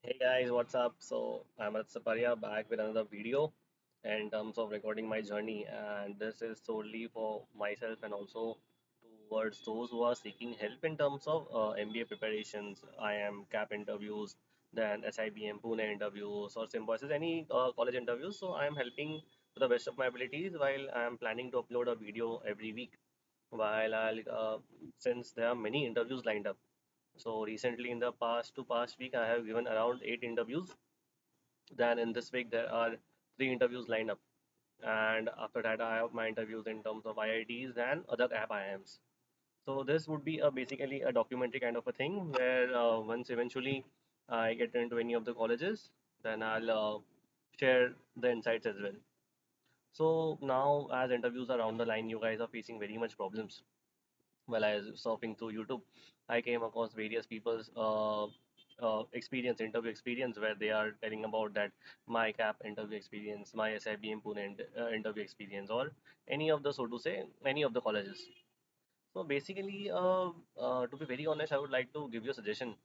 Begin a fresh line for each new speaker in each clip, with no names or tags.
Hey guys, what's up? So I'm at Saparia back with another video in terms of recording my journey, and this is solely for myself and also towards those who are seeking help in terms of MBA preparations. I am CAP interviews, then SIBM Pune interviews, or Symbiosis, any college interviews. So I am helping to the best of my abilities while I am planning to upload a video every week. While since there are many interviews lined up. So recently in the past week, I have given around 8 interviews. Then in this week, there are 3 interviews lined up. And after that, I have my interviews in terms of IITs and other app IIMs. So this would be basically a documentary kind of a thing where once eventually I get into any of the colleges, then I'll share the insights as well. So now as interviews are on the line, you guys are facing very much problems while I was surfing through YouTube, I came across various people's experience, interview experience, where they are telling about that my CAP interview experience, my SIBM Pune interview experience, or any of the, so to say, any of the colleges. So basically, to be very honest, I would like to give you a suggestion.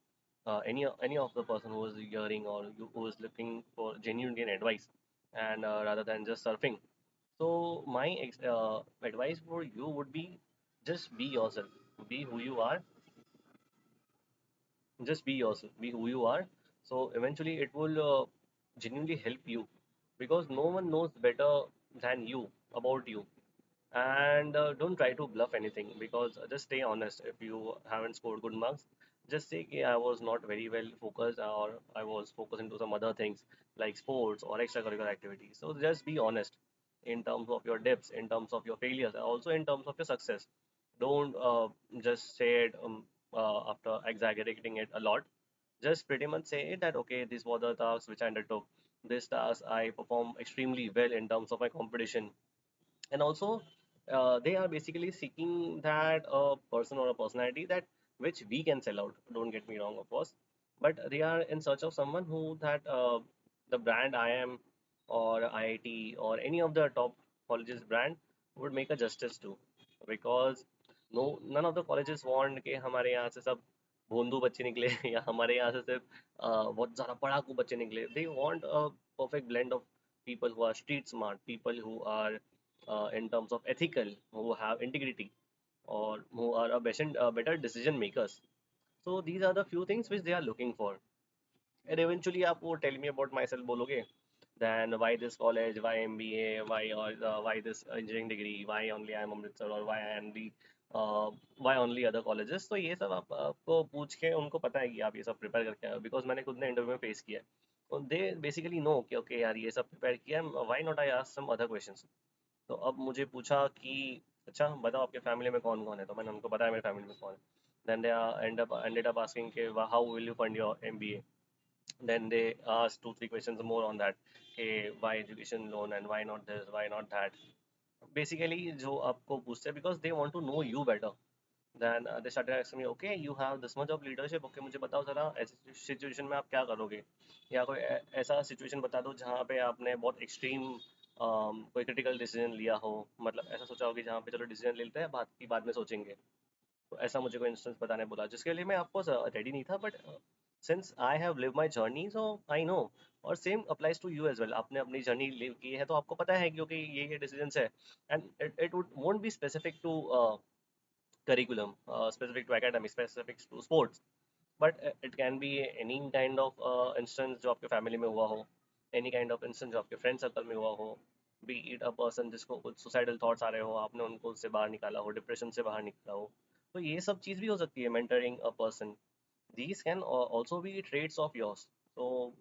Any of the person who is hearing or who is looking for genuine advice, and rather than just surfing. So my advice for you would be just be yourself, be who you are, just be yourself, be who you are. So eventually it will genuinely help you because no one knows better than you about you. And don't try to bluff anything because just stay honest. If you haven't scored good marks, just say, "Okay, I was not very well focused or I was focused into some other things like sports or extracurricular activities." So just be honest in terms of your dips, in terms of your failures, and also in terms of your success. Don't just say it after exaggerating it a lot. Just pretty much say that, okay, these were the tasks which I undertook. This task I performed extremely well in terms of my competition. And also, they are basically seeking that a person or a personality that which we can sell out. Don't get me wrong, of course, but they are in search of someone who that the brand I am or IIT or any of the top colleges brand would make a justice to, because no none of the colleges want कि हमारे यहाँ से सब भोंदू बच्चे निकले या हमारे यहाँ से सिर्फ बहुत ज़्यादा पढ़ाकू बच्चे निकले. They want a perfect blend of people who are street smart, people who are in terms of ethical, who have integrity, or who are better decision makers. So these are the few things which they are looking for. And eventually आप वो tell me about myself बोलोगे, then why this college, why MBA, why this engineering degree, why only I am Amritsar, or uh, why only other colleges. तो ये सब आपको पूछ के उनको पता है कि आप ये सब प्रिपेयर करके आए हो, बिकॉज मैंने खुद ने इंटरव्यू में फेस किया है. तो दे बेसिकली नो कि ओके यार ये सब प्रिपेयर किया है, why not I ask some other questions. तो अब मुझे पूछा कि अच्छा बताओ आपके फैमिली में कौन कौन है, तो मैंने उनको बताया मेरे फैमिली में कौन है. Then they ended up asking कि how will you fund your MBA. Then they asked 2 3 questions more on that. Okay, why education loan and why not this, why not that. Basically जो आपको पूछते हैं because they want to know you better. Then they started asking me, okay, you have this much of leadership. Okay, मुझे बताओ जरा ऐसी situation में आप क्या करोगे, या कोई ऐसा सिचुएशन बता दो जहाँ पे आपने बहुत एक्सट्रीम कोई क्रिटिकल डिसीजन लिया हो. मतलब ऐसा सोचा हो कि जहाँ पे चलो डिसीजन ले लेते हैं, बात की बाद में सोचेंगे. तो ऐसा मुझे कोई इंस्टेंस बताने बोला जिसके लिए मैं आपको रेडी नहीं था, but since I have live my journey so I know. और same applies to you as well. आपने अपनी जर्नी लिव की है तो आपको पता है क्योंकि ये डिसीजंस है. And it would won't be specific to curriculum, specific to academics, specific to sports, but it can be any kind of instance जो आपके फैमिली में हुआ हो, any kind of instance जो आपके फ्रेंड सर्कल में हुआ हो, be it a person जिसको कुछ सुसाइडल थॉट्स आ रहे हो, आपने उनको उससे बाहर निकाला हो, डिप्रेशन से बाहर निकाला हो. तो ये सब चीज़ भी हो सकती है mentoring a person. These can also be traits of yours. So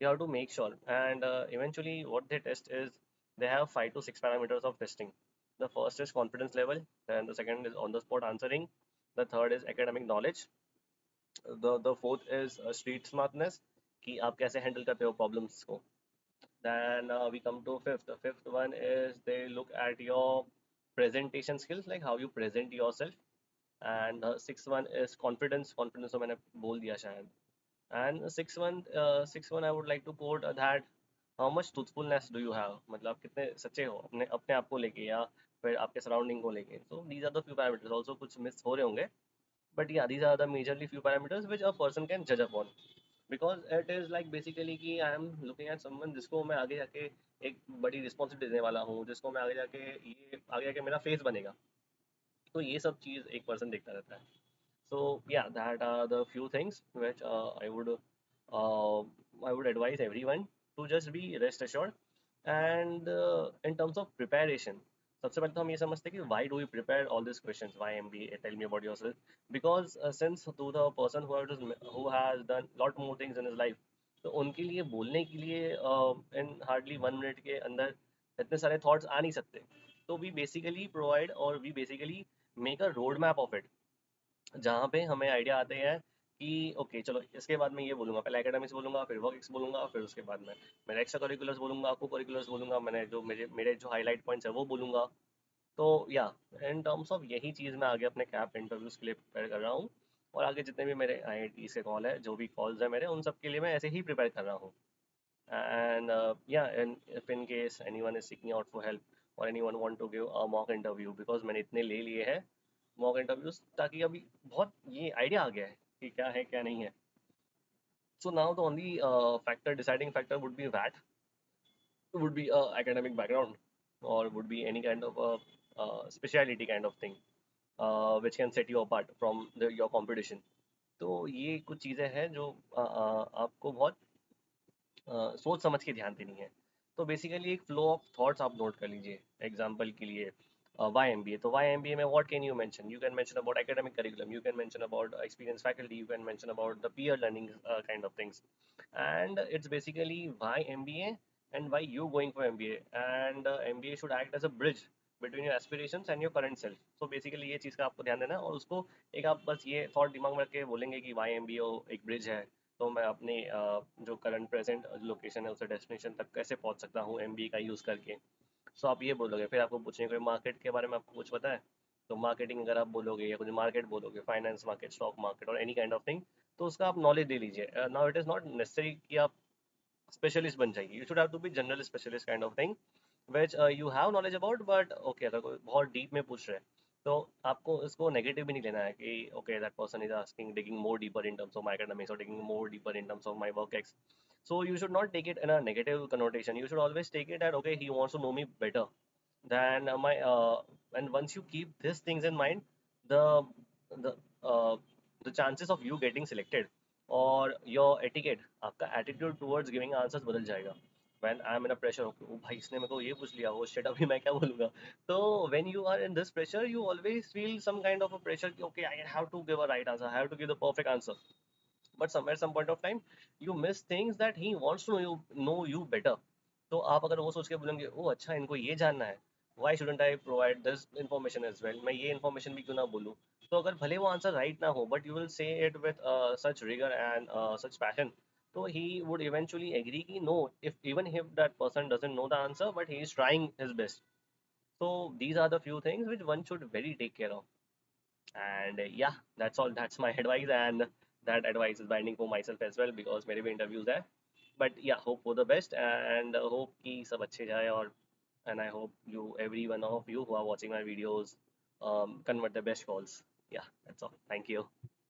you have to make sure. And eventually what they test is they have 5 to 6 parameters of testing. The first is confidence level, then the second is on the spot answering, the third is academic knowledge, the fourth is street smartness कि आप कैसे handle करते हो problems को. Then we come to fifth. The fifth one is they look at your presentation skills, like how you present yourself. And sixth one is confidence. Confidence तो मैंने बोल दिया शायद. And sixth one I would like to quote that how much truthfulness do you have, मतलब आप कितने सच्चे हो अपने अपने आप को लेके या फिर आपके सराउंडिंग को लेके. So these are the few parameters. Also कुछ मिस हो रहे होंगे, but yeah, these are the majorly few parameters which a person can judge upon. Because it is like basically कि I am looking at someone जिसको मैं आगे जाके एक बड़ी रिस्पॉन्सिबिलिटी देने वाला हूँ, जिसको मैं आगे जाके ये आगे जाके मेरा फेस बनेगा। तो ये सब चीज़ एक पर्सन देखता रहता है। So yeah, that are the few things which I would advise everyone to just be rest assured. And in terms of preparation, सबसे पहले तो हम ये समझते हैं कि why do we prepare all these questions? Why MBA? Tell me about yourself. Because since to the person who has done lot more things in his life, तो उनके लिए बोलने के लिए in hardly 1 minute के अंदर इतने सारे thoughts आ नहीं सकते। तो we basically provide or we basically make a roadmap of it, जहाँ पे हमें आइडिया आते हैं कि ओके चलो इसके बाद मैं ये बोलूँगा, पहले एकेडमिक्स बोलूँगा, फिर वर्क एक्स बोलूँगा, फिर उसके बाद में मेरा एक्स्ट्रा करिकुलर्स बोलूँगा, को करिकुलर्स बोलूँगा, मैंने जो मेरे मेरे जो हाईलाइट पॉइंट्स है वो बोलूँगा। तो या इन टर्म्स ऑफ यही चीज़ मैं आगे अपने कैप इंटरव्यूज़ के लिए प्रिपेयर कर रहा हूँ। और आगे जितने भी मेरे IIT के कॉल है, जो भी कॉल्स है मेरे, उन सब के लिए मैं ऐसे ही प्रिपेयर कर रहा हूँ। एंड या and if in case anyone is seeking out for help और anyone want to give a mock interview, because मैंने इतने ले लिए हैं मॉक इंटरव्यूज, ताकि अभी बहुत ये आइडिया आ गया है कि क्या है क्या नहीं है। So now the only factor deciding factor would be that would be a academic background, or would be any kind of a speciality kind of thing which can set you apart from your competition. तो ये कुछ चीज़ें हैं जो आपको बहुत सोच समझ के ध्यान देनी है। तो बेसिकली एक फ्लो ऑफ थॉट्स आप नोट कर लीजिए। एग्जांपल के लिए वाई एम बी ए, तो वाई एम बी ए में what can you can mention about academic curriculum, you can mention about experience faculty, you can mention about the peer learning kind of things. and it's basically why MBA and why you going for MBA, and MBA should act as a bridge between your aspirations and your current self. So basically ये चीज़ का आपको ध्यान देना है, और उसको एक आप बस ये थॉट दिमाग में रख के बोलेंगे कि why MBA एक ब्रिज है। तो मैं अपने जो करंट प्रेजेंट लोकेशन है उस डेस्टिनेशन तक कैसे पहुंच सकता हूँ MBA का यूज़ करके। सो आप ये बोलोगे, फिर आपको पूछेंगे मार्केट के बारे में आपको कुछ पता है, तो मार्केटिंग अगर आप बोलोगे या कुछ मार्केट बोलोगे, फाइनेंस मार्केट, स्टॉक मार्केट और एनी काइंड ऑफ थिंग, तो उसका आप नॉलेज ले लीजिए। Now it is not necessary कि आप स्पेशलिस्ट बन जाइए, you should have to be general specialist kind of thing which you have knowledge about. But okay, अगर कोई बहुत डीप में पूछ रहे हैं तो आपको इसको नेगेटिव भी नहीं लेना है कि okay that person is asking digging more deeper in terms of my academics और digging more deeper in terms of my work ex. So you should not take it in a negative connotation. You should always take it that okay, he wants to know me better than my and once you keep these things in mind, the the uh, the chances of you getting selected और your etiquette, आपका attitude towards giving answers बदल जाएगा। when I'm in a pressure, okay, ओ भाई इसने मेरे को ये पूछ लिया, वो shit अभी मैं क्या बोलूँगा। तो when you are in this pressure, you always feel some kind of a pressure कि okay, I have to give a right answer, I have to give the perfect answer, but somewhere some point of time you miss things that he wants to know you better। तो आप अगर वो सोच के बोलेंगे ओ अच्छा इनको ये जानना है, why shouldn't I provide this information as well, मैं ये information भी क्यों ना बोलूँ। तो अगर भले वो आंसर राइट ना हो, but you will say it with such rigor and such passion, so he would eventually agree कि no, if even if that person doesn't know the answer but he is trying his best। so these are the few things which one should very take care of। and yeah, that's all, that's my advice, and that advice is binding for myself as well because मेरे भी interviews है। but yeah, hope for the best and hope कि सब अच्छे जाए, और and I hope you, every one of you who are watching my videos, convert the best calls। Yeah, that's all, thank you।